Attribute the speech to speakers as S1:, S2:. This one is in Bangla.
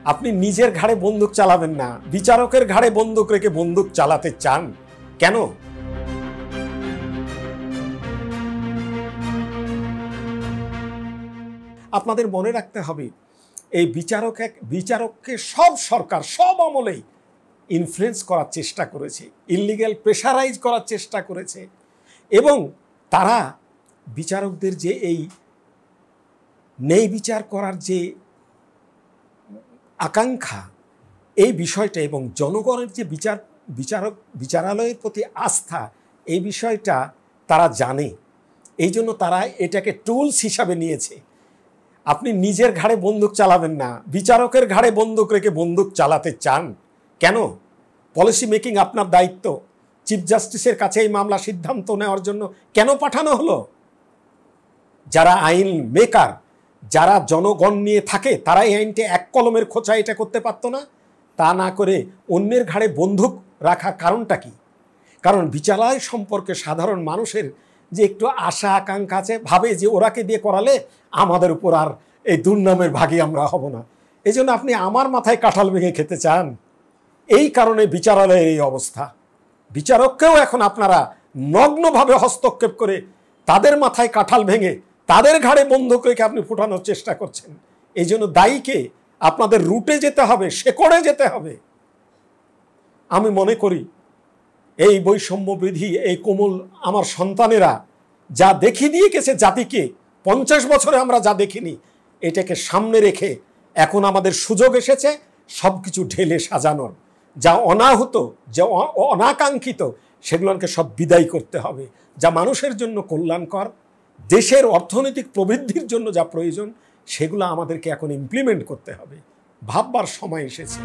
S1: আপনি নিজের ঘাড়ে বন্দুক চালাবেন না, বিচারকের ঘাড়ে বন্দুক রেখে বন্দুক চালাতে চান কেন? আপনাদের মনে রাখতে হবে, এই বিচারককে সব সরকার সব আমলেই ইনফ্লুয়েন্স করার চেষ্টা করেছে, ইললিগ্যাল প্রেশারাইজ করার চেষ্টা করেছে, এবং তারা বিচারকদের যে এই ন্যায় বিচার করার যে আকাঙ্ক্ষা, এই বিষয়টা এবং জনগণের যে বিচারালয়ের প্রতি আস্থা, এই বিষয়টা তারা জানে। এই জন্য তারা এটাকে টুলস হিসাবে নিয়েছে। আপনি নিজের ঘাড়ে বন্দুক চালাবেন না, বিচারকের ঘাড়ে বন্দুক রেখে বন্দুক চালাতে চান কেন? পলিসি মেকিং আপনার দায়িত্ব। চিফ জাস্টিসের কাছে এই মামলা সিদ্ধান্ত নেওয়ার জন্য কেন পাঠানো হলো? যারা আইন মেকার, যারা জনগণ নিয়ে থাকে, তারা এই আইনটা এক কলমের খোঁচা এটা করতে পারতো না? তা না করে অন্যের ঘাড়ে বন্দুক রাখা কারণটা কি? কারণ বিচারালয় সম্পর্কে সাধারণ মানুষের যে একটু আশা আকাঙ্ক্ষা আছে, ভাবে যে ওরাকে দিয়ে করালে আমাদের উপর আর এই দুর্নামের ভাগী আমরা হব না। এই জন্য আপনি আমার মাথায় কাঁঠাল ভেঙে খেতে চান। এই কারণে বিচারালয়ের এই অবস্থা। বিচারককেও এখন আপনারা নগ্নভাবে হস্তক্ষেপ করে তাদের মাথায় কাঁঠাল ভেঙে তাদের ঘাড়ে বন্দুক রেখে আপনি ফুটানোর চেষ্টা করছেন। এই জন্য দায়ীকে আপনাদের রুটে যেতে হবে, শেকড়ে যেতে হবে। আমি মনে করি এই বৈষম্য বিধি, এই কোমল আমার সন্তানেরা যা দেখিয়ে দিয়ে গেছে জাতিকে, 50 বছরে আমরা যা দেখিনি, এটাকে সামনে রেখে এখন আমাদের সুযোগ এসেছে সব কিছু ঢেলে সাজানোর। যা অনাহুত, যা অনাকাঙ্ক্ষিত, সেগুলোকে সব বিদায় করতে হবে। যা মানুষের জন্য কল্যাণকর, দেশের অর্থনৈতিক প্রবৃদ্ধির জন্য যা প্রয়োজন, সেগুলো আমাদেরকে এখন ইমপ্লিমেন্ট করতে হবে। ভাববার সময় এসেছে।